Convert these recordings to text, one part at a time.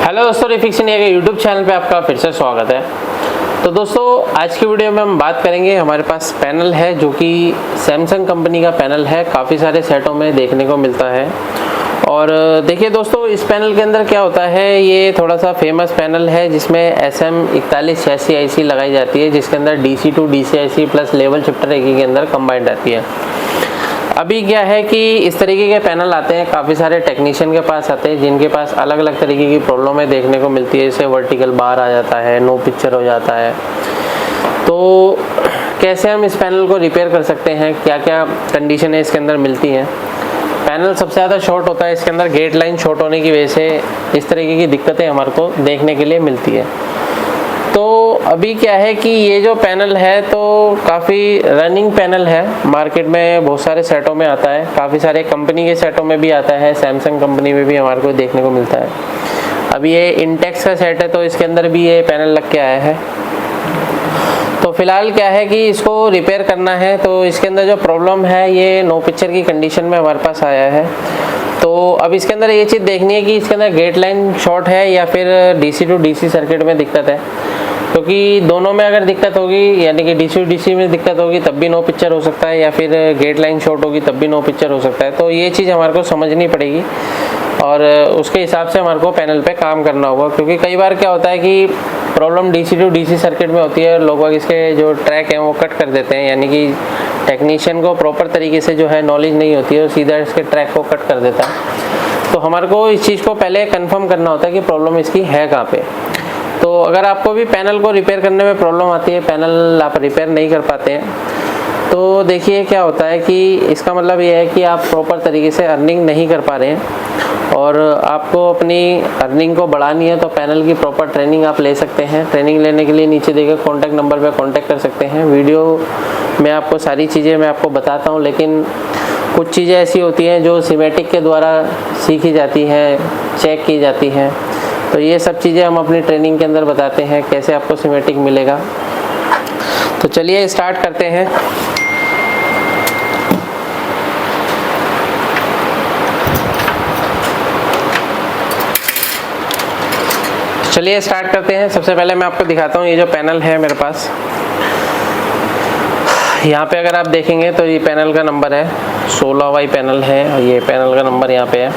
Hello दोस्तों, रिफिक्शन के YouTube channel पे आपका फिर से स्वागत है। तो दोस्तों, आज की वीडियो में हम बात करेंगे। हमारे पास पैनल है जो कि सैमसंग कंपनी का पैनल है, काफ़ी सारे सेटों में देखने को मिलता है। और देखिए दोस्तों, इस पैनल के अंदर क्या होता है, ये थोड़ा सा फेमस पैनल है जिसमें SM4186 IC लगाई जाती है, जिसके अंदर DC to DC IC plus level shifter एक ही के अंदर कंबाइंड रहती है। अभी क्या है कि इस तरीके के पैनल आते हैं, काफ़ी सारे टेक्नीशियन के पास आते हैं जिनके पास अलग अलग तरीके की प्रॉब्लमें देखने को मिलती है। जैसे वर्टिकल बार आ जाता है, नो पिक्चर हो जाता है। तो कैसे हम इस पैनल को रिपेयर कर सकते हैं, क्या क्या कंडीशन है इसके अंदर मिलती हैं। पैनल सबसे ज़्यादा शॉर्ट होता है, इसके अंदर गेट लाइन शॉर्ट होने की वजह से इस तरीके की दिक्कतें हमारे को देखने के लिए मिलती है। तो अभी क्या है कि ये जो पैनल है तो काफ़ी रनिंग पैनल है, मार्केट में बहुत सारे सेटों में आता है, काफ़ी सारे कंपनी के सेटों में भी आता है, सैमसंग कंपनी में भी हमारे को देखने को मिलता है। अभी ये इंटेक्स का सेट है तो इसके अंदर भी ये पैनल लग के आया है। तो फिलहाल क्या है कि इसको रिपेयर करना है, तो इसके अंदर जो प्रॉब्लम है ये नो पिक्चर की कंडीशन में हमारे पास आया है। तो अब इसके अंदर ये चीज़ देखनी है कि इसके अंदर गेट लाइन शॉर्ट है या फिर DC टू DC सर्किट में दिक्कत है, क्योंकि दोनों में अगर दिक्कत होगी, यानी कि DC टू DC में दिक्कत होगी तब भी नो पिक्चर हो सकता है, या फिर गेट लाइन शॉर्ट होगी तब भी नो पिक्चर हो सकता है। तो ये चीज़ हमारे को समझनी पड़ेगी और उसके हिसाब से हमारे को पैनल पे काम करना होगा। क्योंकि कई बार क्या होता है कि problem DC to DC circuit में होती है, लोग इसके जो ट्रैक हैं वो कट कर देते हैं, यानी कि टेक्नीशियन को प्रॉपर तरीके से जो है नॉलेज नहीं होती है, सीधा इसके ट्रैक को कट कर देता है। तो हमारे को इस चीज़ को पहले कंफर्म करना होता है कि प्रॉब्लम इसकी है कहाँ पे। तो अगर आपको भी पैनल को रिपेयर करने में प्रॉब्लम आती है, पैनल आप रिपेयर नहीं कर पाते हैं, तो देखिए क्या होता है कि इसका मतलब ये है कि आप प्रॉपर तरीके से अर्निंग नहीं कर पा रहे हैं और आपको अपनी अर्निंग को बढ़ानी है। तो पैनल की प्रॉपर ट्रेनिंग आप ले सकते हैं। ट्रेनिंग लेने के लिए नीचे देखे कॉन्टैक्ट नंबर पे कॉन्टैक्ट कर सकते हैं। वीडियो में आपको सारी चीज़ें मैं आपको बताता हूँ, लेकिन कुछ चीज़ें ऐसी होती हैं जो सिमेटिक के द्वारा सीखी जाती हैं, चेक की जाती हैं। तो ये सब चीज़ें हम अपनी ट्रेनिंग के अंदर बताते हैं, कैसे आपको सिमेटिक मिलेगा। तो चलिए स्टार्ट करते हैं। सबसे पहले मैं आपको दिखाता हूँ ये जो पैनल है मेरे पास। यहाँ पे अगर आप देखेंगे तो ये पैनल का नंबर है 16Y पैनल है, ये पैनल का नंबर यहाँ पे है।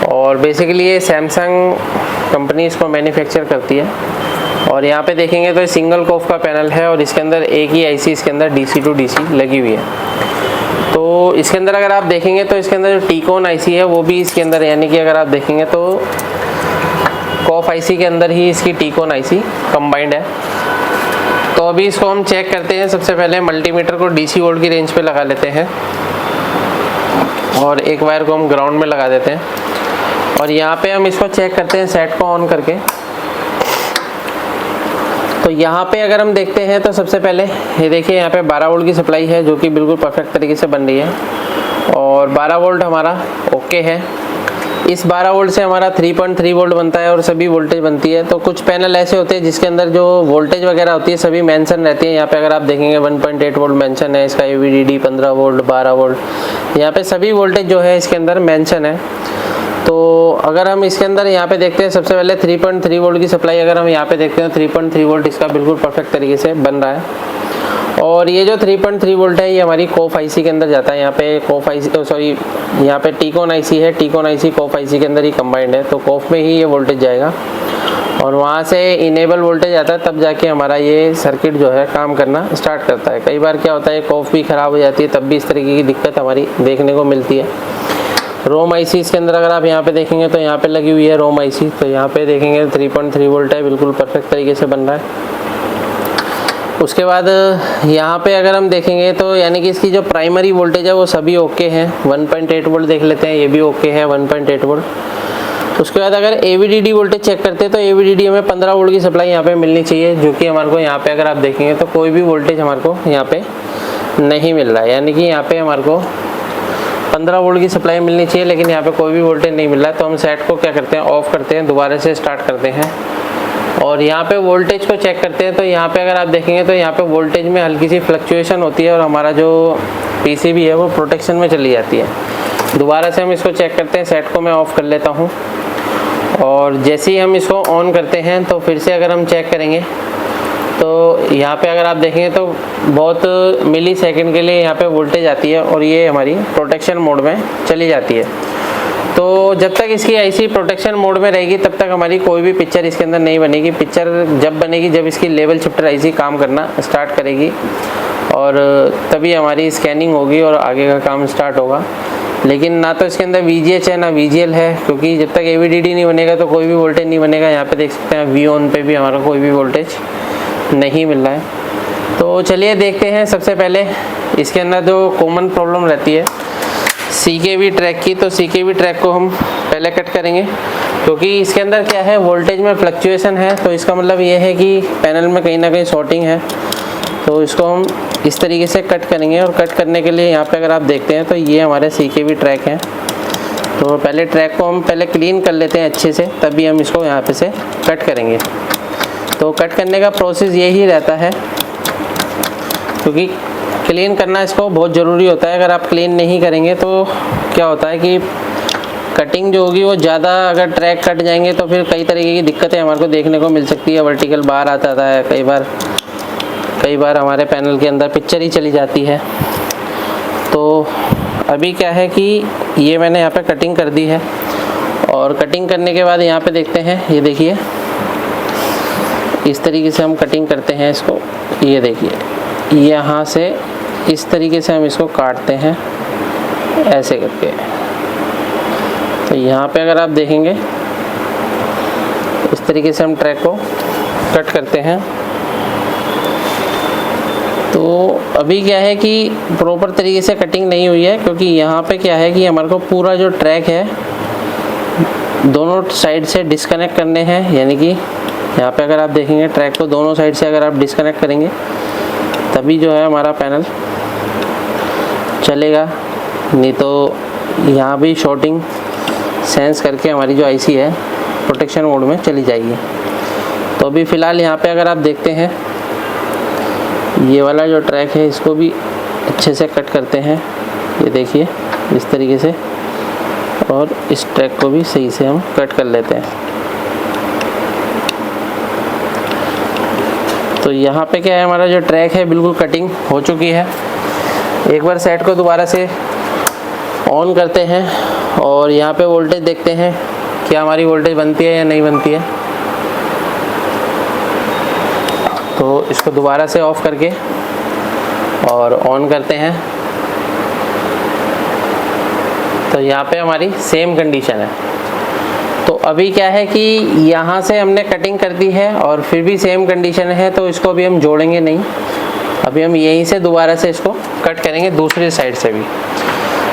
और बेसिकली ये सैमसंग कंपनी इसको मैन्युफैक्चर करती है। और यहाँ पे देखेंगे तो ये सिंगल कोफ का पैनल है और इसके अंदर एक ही IC इसके अंदर DC टू DC लगी हुई है। तो इसके अंदर अगर आप देखेंगे तो इसके अंदर जो टीकॉन IC है वो भी इसके अंदर, यानी कि अगर आप देखेंगे तो कोफ IC के अंदर ही इसकी टीकॉन IC कंबाइंड है। तो अभी इसको हम चेक करते हैं। सबसे पहले मल्टीमीटर को DC वोल्ट की रेंज पे लगा लेते हैं और एक वायर को हम ग्राउंड में लगा देते हैं और यहाँ पे हम इसको चेक करते हैं सेट को ऑन करके। तो यहाँ पे अगर हम देखते हैं तो सबसे पहले ये देखिए, यहाँ पे 12 वोल्ट की सप्लाई है जो कि बिल्कुल परफेक्ट तरीके से बन रही है और 12 वोल्ट हमारा ओके है। इस 12 वोल्ट से हमारा 3.3 वोल्ट बनता है और सभी वोल्टेज बनती है। तो कुछ पैनल ऐसे होते हैं जिसके अंदर जो वोल्टेज वगैरह होती है सभी मेंशन रहती है। यहाँ पे अगर आप देखेंगे 1.8 वोल्ट मेंशन है, इसका AVDD 15 वोल्ट 12 वोल्ट, यहाँ पे सभी वोल्टेज जो है इसके अंदर मेंशन है। तो अगर हम इसके अंदर यहाँ पे देखते हैं, सबसे पहले 3.3 वोल्ट की सप्लाई अगर हम यहाँ पे देखते हैं 3.3 वोल्ट इसका बिल्कुल परफेक्ट तरीके से बन रहा है। और ये जो 3.3 वोल्ट है ये हमारी कोफ IC के अंदर जाता है। यहाँ पे कोफ IC यहाँ पे टीकॉन IC है, टीकॉन IC कोफ IC के अंदर ही कंबाइंड है, तो कोफ में ही ये वोल्टेज जाएगा और वहाँ से इनेबल वोल्टेज आता है, तब जाके हमारा ये सर्किट जो है काम करना स्टार्ट करता है। कई बार क्या होता है कोफ भी ख़राब हो जाती है, तब भी इस तरीके की दिक्कत हमारी देखने को मिलती है। रोम IC इसके अंदर अगर आप यहाँ पे देखेंगे तो यहाँ पे लगी हुई है रोम IC, तो यहाँ पे देखेंगे 3.3 वोल्ट है, बिल्कुल परफेक्ट तरीके से बन रहा है। उसके बाद यहाँ पे अगर हम देखेंगे तो यानी कि इसकी जो प्राइमरी वोल्टेज है वो सभी ओके हैं। 1.8 वोल्ट देख लेते हैं, ये भी ओके है 1.8 वोल्ट। उसके बाद अगर AVDD वोल्टेज चेक करते हैं तो AVDD हमें 15 वोल्ट की सप्लाई यहाँ पे मिलनी चाहिए, जो कि हमारे को यहाँ पे अगर आप देखेंगे तो कोई भी वोल्टेज हमारे को यहाँ पे नहीं मिल रहा है। यानी कि यहाँ पे हमारे को 15 वोल्ट की सप्लाई मिलनी चाहिए, लेकिन यहाँ पे कोई भी वोल्टेज नहीं मिल रहा है। तो हम सेट को क्या करते हैं, ऑफ करते हैं, दोबारा से स्टार्ट करते हैं और यहाँ पे वोल्टेज को चेक करते हैं। तो यहाँ पे अगर आप देखेंगे तो यहाँ पे वोल्टेज में हल्की सी फ्लक्चुएशन होती है और हमारा जो PCB है वो प्रोटेक्शन में चली जाती है। दोबारा से हम इसको चेक करते हैं, सेट को मैं ऑफ कर लेता हूँ और जैसे ही हम इसको ऑन करते हैं तो फिर से अगर हम चेक करेंगे तो यहाँ पे अगर आप देखेंगे तो बहुत मिली सेकंड के लिए यहाँ पे वोल्टेज आती है और ये हमारी प्रोटेक्शन मोड में चली जाती है। तो जब तक इसकी आईसी प्रोटेक्शन मोड में रहेगी तब तक हमारी कोई भी पिक्चर इसके अंदर नहीं बनेगी। पिक्चर जब बनेगी जब इसकी लेवल शिफ्टर आईसी काम करना स्टार्ट करेगी और तभी हमारी स्कैनिंग होगी और आगे का काम स्टार्ट होगा। लेकिन ना तो इसके अंदर VGH है ना VGL है, क्योंकि जब तक AVDD नहीं बनेगा तो कोई भी वोल्टेज नहीं बनेगा। यहाँ पे देख सकते हैं V ऑन पे भी हमारा कोई भी वोल्टेज नहीं मिल रहा है। तो चलिए देखते हैं सबसे पहले इसके अंदर जो कॉमन प्रॉब्लम रहती है CKV ट्रैक की। तो CKV ट्रैक को हम पहले कट करेंगे, क्योंकि इसके अंदर क्या है वोल्टेज में फ्लक्चुएशन है। तो इसका मतलब ये है कि पैनल में कहीं ना कहीं शॉर्टिंग है। तो इसको हम इस तरीके से कट करेंगे और कट करने के लिए यहाँ पे अगर आप देखते हैं तो ये हमारे CKV ट्रैक है। तो पहले ट्रैक को हम पहले क्लीन कर लेते हैं अच्छे से, तभी हम इसको यहाँ पे से कट करेंगे। तो कट करने का प्रोसेस यही रहता है, क्योंकि क्लीन करना इसको बहुत ज़रूरी होता है। अगर आप क्लीन नहीं करेंगे तो क्या होता है कि कटिंग जो होगी वो ज़्यादा, अगर ट्रैक कट जाएंगे तो फिर कई तरीके की दिक्कतें हमारे को देखने को मिल सकती है। वर्टिकल बाहर आता है, कई बार हमारे पैनल के अंदर पिक्चर ही चली जाती है। तो अभी क्या है कि ये मैंने यहाँ पे कटिंग कर दी है और कटिंग करने के बाद यहाँ पे देखते हैं, ये देखिए इस तरीके से हम कटिंग करते हैं इसको। ये देखिए यहाँ से इस तरीके से हम इसको काटते हैं ऐसे करके। तो यहाँ पे अगर आप देखेंगे इस तरीके से हम ट्रैक को कट करते हैं। तो अभी क्या है कि प्रॉपर तरीके से कटिंग नहीं हुई है, क्योंकि यहाँ पे क्या है कि हमारे को पूरा जो ट्रैक है दोनों साइड से डिस्कनेक्ट करने हैं। यानी कि यहाँ पे अगर आप देखेंगे ट्रैक को दोनों साइड से अगर आप डिस्कनेक्ट करेंगे तभी जो है हमारा पैनल चलेगा, नहीं तो यहाँ भी शॉर्टिंग सेंस करके हमारी जो आईसी है प्रोटेक्शन मोड में चली जाएगी। तो अभी फ़िलहाल यहाँ पे अगर आप देखते हैं ये वाला जो ट्रैक है इसको भी अच्छे से कट करते हैं, ये देखिए इस तरीके से, और इस ट्रैक को भी सही से हम कट कर लेते हैं। तो यहाँ पे क्या है हमारा जो ट्रैक है बिल्कुल कटिंग हो चुकी है। एक बार सेट को दोबारा से ऑन करते हैं और यहाँ पे वोल्टेज देखते हैं क्या हमारी वोल्टेज बनती है या नहीं बनती है। तो इसको दोबारा से ऑफ करके और ऑन करते हैं तो यहाँ पे हमारी सेम कंडीशन है। तो अभी क्या है कि यहाँ से हमने कटिंग कर दी है और फिर भी सेम कंडीशन है, तो इसको अभी हम जोड़ेंगे नहीं। अभी हम यहीं से दोबारा से इसको कट करेंगे दूसरी साइड से भी।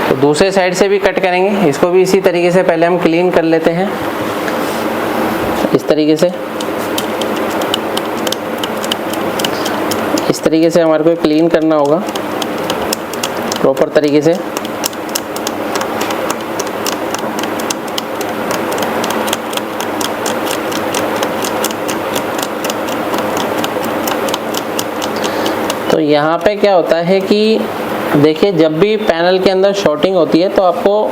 तो दूसरे साइड से भी कट करेंगे, इसको भी इसी तरीके से पहले हम क्लीन कर लेते हैं इस तरीके से। इस तरीके से हमारे को क्लीन करना होगा प्रॉपर तरीके से। तो यहाँ पे क्या होता है कि देखिए जब भी पैनल के अंदर शॉर्टिंग होती है तो आपको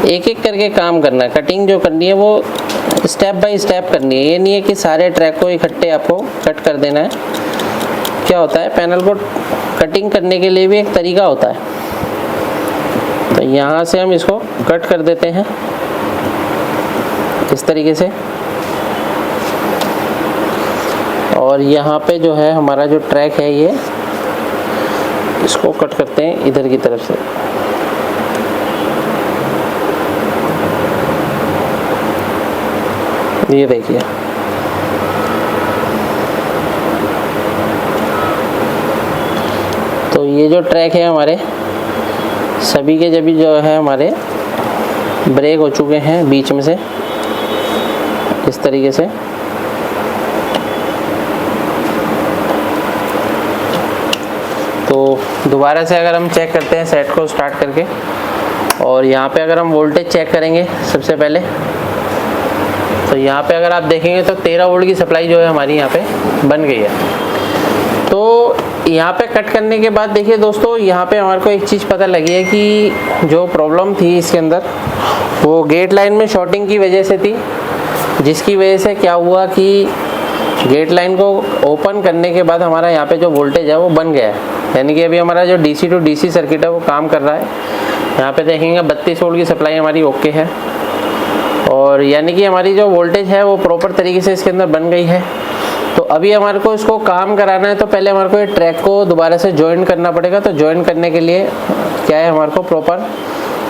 एक एक करके काम करना है। कटिंग जो करनी है वो स्टेप बाय स्टेप करनी है। ये नहीं है कि सारे ट्रैक को इकट्ठे आपको कट कर देना है। क्या होता है पैनल को कटिंग करने के लिए भी एक तरीका होता है। तो यहाँ से हम इसको कट कर देते हैं इस तरीके से, और यहाँ पे जो है हमारा जो ट्रैक है ये इसको कट करते हैं इधर की तरफ से। ये देखिए तो ये जो ट्रैक है हमारे सभी के जब जो है हमारे ब्रेक हो चुके हैं बीच में से इस तरीके से। तो दोबारा से अगर हम चेक करते हैं सेट को स्टार्ट करके, और यहाँ पे अगर हम वोल्टेज चेक करेंगे सबसे पहले, तो यहाँ पे अगर आप देखेंगे तो 13 वोल्ट की सप्लाई जो है हमारी यहाँ पे बन गई है। तो यहाँ पे कट करने के बाद देखिए दोस्तों, यहाँ पे हमारे को एक चीज़ पता लगी है कि जो प्रॉब्लम थी इसके अंदर वो गेट लाइन में शॉर्टिंग की वजह से थी, जिसकी वजह से क्या हुआ कि गेट लाइन को ओपन करने के बाद हमारा यहाँ पे जो वोल्टेज है वो बन गया है, यानी कि अभी हमारा जो DC टू DC सर्किट है वो काम कर रहा है। यहाँ पे देखेंगे 32 वोल्ट की सप्लाई हमारी ओके है, और यानी कि हमारी जो वोल्टेज है वो प्रॉपर तरीके से इसके अंदर बन गई है। तो अभी हमारे को इसको काम कराना है, तो पहले हमारे को ये ट्रैक को दोबारा से ज्वाइन करना पड़ेगा। तो ज्वाइन करने के लिए क्या है, हमारे को प्रॉपर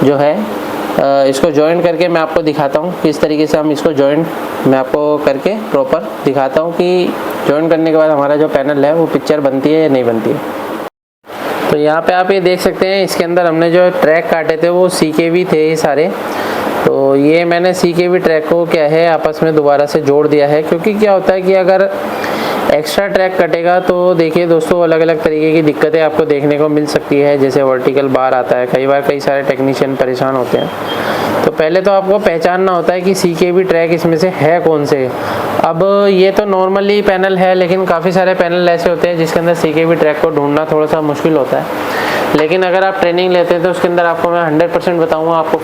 जो है इसको ज्वाइन करके मैं आपको दिखाता हूँ किस तरीके से हम इसको ज्वाइन मैं आपको करके प्रॉपर दिखाता हूँ कि ज्वाइन करने के बाद हमारा जो पैनल है वो पिक्चर बनती है या नहीं बनती है। तो यहाँ पे आप ये देख सकते हैं, इसके अंदर हमने जो ट्रैक काटे थे वो CKV थे ये सारे। तो ये मैंने CKV ट्रैक को क्या है आपस में दोबारा से जोड़ दिया है, क्योंकि क्या होता है कि अगर एक्स्ट्रा ट्रैक कटेगा तो देखिए दोस्तों अलग अलग तरीके की दिक्कतें आपको देखने को मिल सकती है। जैसे वर्टिकल बार आता है, कई बार कई सारे टेक्नीशियन परेशान होते हैं। तो पहले तो आपको पहचानना होता है कि CKV ट्रैक इसमें से है कौन से। अब ये तो नॉर्मली पैनल है, लेकिन काफ़ी सारे पैनल ऐसे होते हैं जिसके अंदर CKV ट्रैक को ढूंढना थोड़ा सा मुश्किल होता है। लेकिन अगर आप ट्रेनिंग लेते हैं तो उसके अंदर आपको मैं 100% बताऊँगा, आपको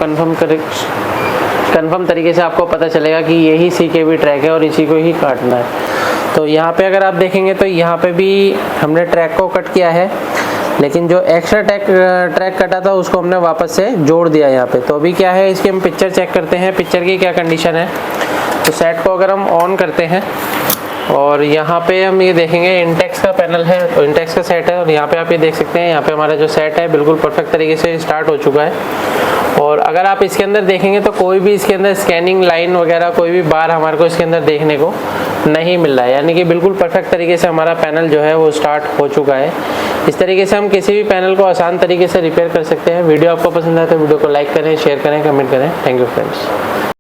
कन्फर्म तरीके से आपको पता चलेगा कि यही CKV ट्रैक है और इसी को ही काटना है। तो यहाँ पे अगर आप देखेंगे तो यहाँ पे भी हमने ट्रैक को कट किया है, लेकिन जो एक्स्ट्रा ट्रैक कटा था उसको हमने वापस से जोड़ दिया यहाँ पे। तो अभी क्या है, इसकी हम पिक्चर चेक करते हैं, पिक्चर की क्या कंडीशन है। तो सेट को अगर हम ऑन करते हैं और यहाँ पे हम ये देखेंगे इंटेक्स का पैनल है, तो इंटेक्स का सेट है, और यहाँ पे आप ये देख सकते हैं यहाँ पे हमारा जो सेट है बिल्कुल परफेक्ट तरीके से स्टार्ट हो चुका है। और अगर आप इसके अंदर देखेंगे तो कोई भी इसके अंदर स्कैनिंग लाइन वगैरह कोई भी बार हमारे को इसके अंदर देखने को नहीं मिल रहा है, यानी कि बिल्कुल परफेक्ट तरीके से हमारा पैनल जो है वो स्टार्ट हो चुका है। इस तरीके से हम किसी भी पैनल को आसान तरीके से रिपेयर कर सकते हैं। वीडियो आपको पसंद आए तो वीडियो को लाइक करें, शेयर करें, कमेंट करें। Thank you friends.